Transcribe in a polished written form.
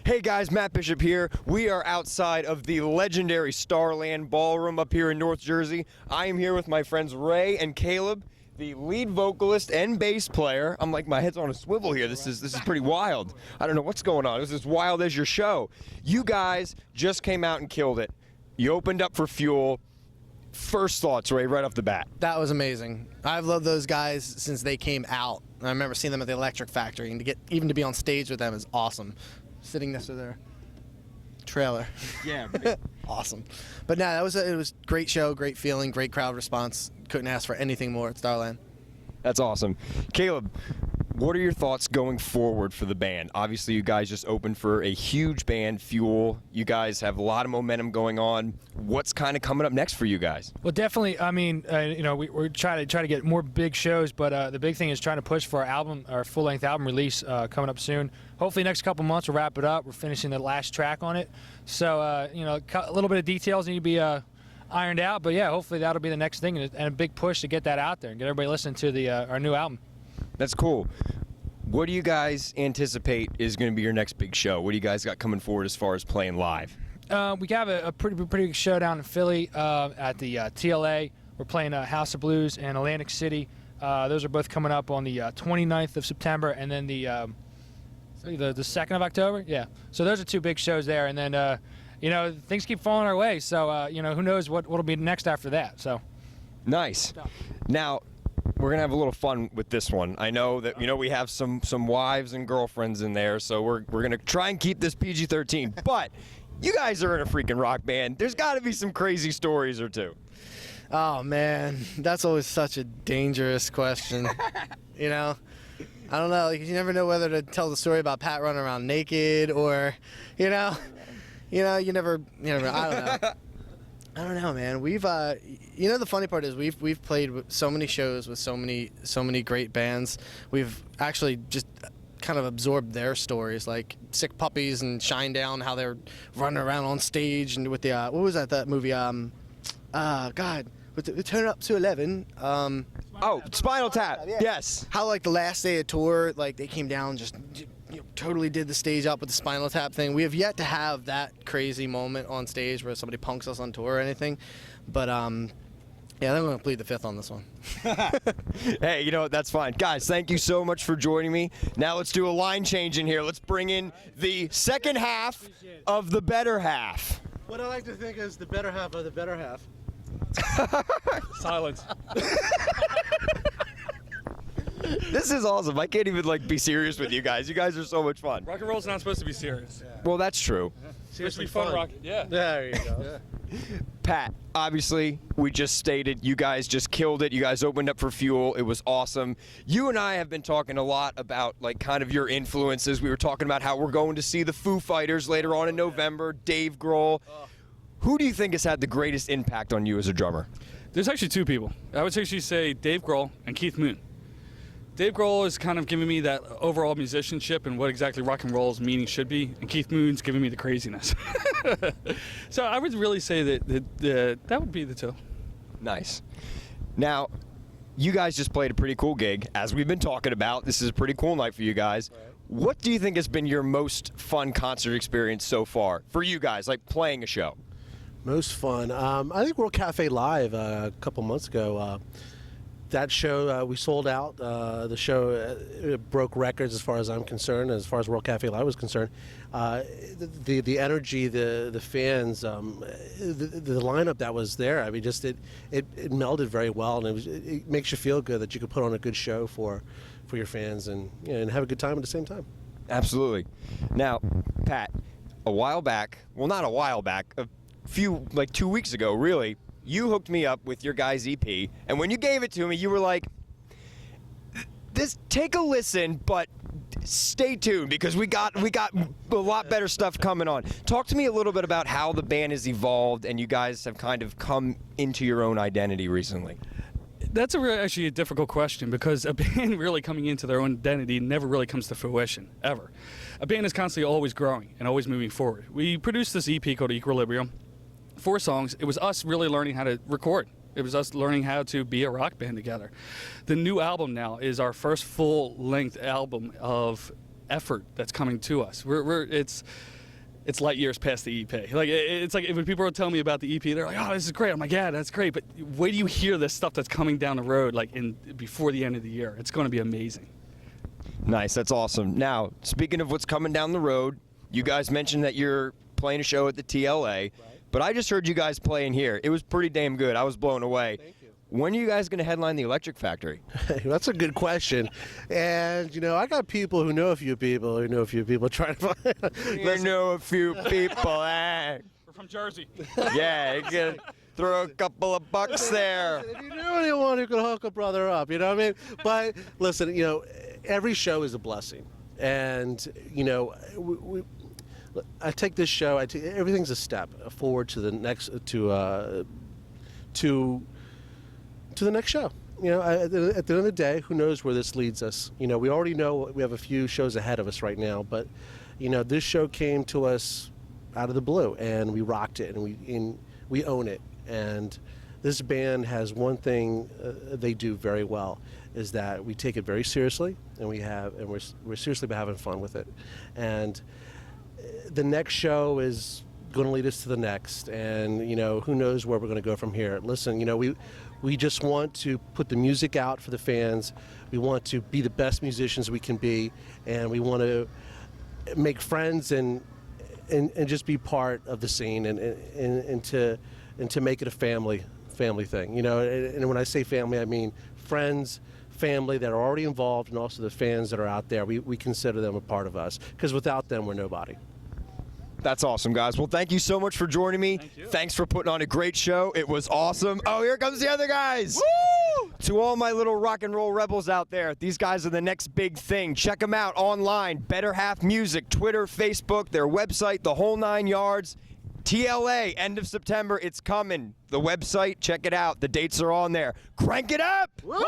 Hey guys, Matt Bishop here. We are outside of the legendary Starland Ballroom up here in North Jersey. I am here with my friends Ray and Caleb, the lead vocalist and bass player. I'm like, my head's on a swivel here. This is pretty wild. I don't know what's going on. This is as wild as your show. You guys just came out and killed it. You opened up for Fuel. First thoughts, Ray, right off the bat. That was amazing. I've loved those guys since they came out. I remember seeing them at the Electric Factory, and to be on stage with them is awesome. Sitting next to their trailer. Yeah. Awesome. But no, it was great show, great feeling, great crowd response. Couldn't ask for anything more at Starland. That's awesome. Caleb, what are your thoughts going forward for the band? Obviously, you guys just opened for a huge band, Fuel. You guys have a lot of momentum going on. What's kind of coming up next for you guys? Well, definitely. I mean, we're trying to get more big shows, but the big thing is trying to push for our full-length album release coming up soon. Hopefully, next couple months we'll wrap it up. We're finishing the last track on it, so a little bit of details need to be ironed out. But yeah, hopefully that'll be the next thing, and a big push to get that out there and get everybody listening to our new album. That's cool. What do you guys anticipate is going to be your next big show? What do you guys got coming forward as far as playing live? We have a pretty big show down in Philly at the TLA. We're playing House of Blues and Atlantic City. Those are both coming up on the 29th of September, and then the 2nd of October. Yeah. So those are two big shows there, and then things keep falling our way. So who knows what'll be next after that. So nice. Now, we're gonna have a little fun with this one. I know that we have some wives and girlfriends in there, so we're gonna try and keep this PG-13. But you guys are in a freaking rock band. There's got to be some crazy stories or two. Oh man, that's always such a dangerous question. I don't know. You never know whether to tell the story about Pat running around naked or, you never. I don't know. I don't know, man. We've, the funny part is we've played so many shows with so many great bands. We've actually just kind of absorbed their stories, like Sick Puppies and Shinedown, how they're running around on stage, and with the what was that movie? Turn It Up to 11. Spinal Tap. Yeah. Yes. How like the last day of tour, like they came down just. Totally did the stage up with the Spinal Tap thing. We have yet to have that crazy moment on stage where somebody punks us on tour or anything. But, yeah, they're going to plead the fifth on this one. Hey, that's fine. Guys, thank you so much for joining me. Now let's do a line change in here. Let's bring in the second half of the better half. What I like to think is the better half of the better half. Silence. This is awesome. I can't even be serious with you guys. You guys are so much fun. Rock and roll's not supposed to be serious. Yeah. Well, that's true. Seriously fun rock. Yeah. There you go. Yeah. Pat, obviously, we just stated you guys just killed it. You guys opened up for Fuel. It was awesome. You and I have been talking a lot about kind of your influences. We were talking about how we're going to see the Foo Fighters later on in November, Dave Grohl. Who do you think has had the greatest impact on you as a drummer? There's actually two people. I would actually say Dave Grohl and Keith Moon. Dave Grohl is kind of giving me that overall musicianship and what exactly rock and roll's meaning should be, and Keith Moon's giving me the craziness. So I would really say that would be the two. Nice. Now, you guys just played a pretty cool gig. As we've been talking about, this is a pretty cool night for you guys. Right. What do you think has been your most fun concert experience so far for you guys, like playing a show? Most fun. I think World Cafe Live a couple months ago. That show, we sold out. The show broke records as far as I'm concerned, as far as World Cafe Live was concerned. The energy, the fans, the lineup that was there, I mean, just it melded very well, and it makes you feel good that you could put on a good show for your fans and have a good time at the same time. Absolutely. Now, Pat, a while back, well, not a while back, a few, 2 weeks ago, really, you hooked me up with your guys' EP, and when you gave it to me, you were like, take a listen, but stay tuned because we got a lot better stuff coming on. Talk to me a little bit about how the band has evolved and you guys have kind of come into your own identity recently. That's actually a difficult question because a band really coming into their own identity never really comes to fruition, ever. A band is constantly always growing and always moving forward. We produced this EP called Equilibrium. 4 songs. It was us really learning how to record. It was us learning how to be a rock band together. The new album now is our first full-length album of effort that's coming to us. it's light years past the EP. Like it's like when people are telling me about the EP, they're like, "Oh, this is great." I'm like, "Yeah, that's great." But wait till you hear this stuff that's coming down the road, like before the end of the year. It's going to be amazing. Nice, that's awesome. Now, speaking of what's coming down the road, you guys mentioned that you're playing a show at the TLA, but I just heard you guys playing here. It was pretty damn good. I was blown away. Thank you. When are you guys going to headline the Electric Factory? That's a good question. And, I got people who know a few people who know a few people trying to find. You know a few people, eh? We're from Jersey. Yeah, you can throw a couple of bucks there. If you knew anyone who could hook a brother up, you know what I mean? But listen, every show is a blessing. And, I take this show, everything's a step forward to the next, to the next show. At the end of the day, who knows where this leads us? We already know we have a few shows ahead of us right now, but this show came to us out of the blue, and we rocked it, and we own it. And this band has one thing they do very well, is that we take it very seriously, and we're seriously having fun with it. And the next show is going to lead us to the next, and who knows where we're going to go from here. Listen, we just want to put the music out for the fans. We want to be the best musicians we can be, and we want to make friends and just be part of the scene, and to make it a family thing. And when I say family, I mean friends, family that are already involved, and also the fans that are out there. We consider them a part of us, because without them, we're nobody. That's awesome, guys. Well, thank you so much for joining me. Thank you. Thanks for putting on a great show. It was awesome. Oh, here comes the other guys. Woo! To all my little rock and roll rebels out there, these guys are the next big thing. Check them out online. Better Half Music, Twitter, Facebook, their website, the whole 9 yards. TLA, end of September. It's coming. The website, check it out. The dates are on there. Crank it up! Woo!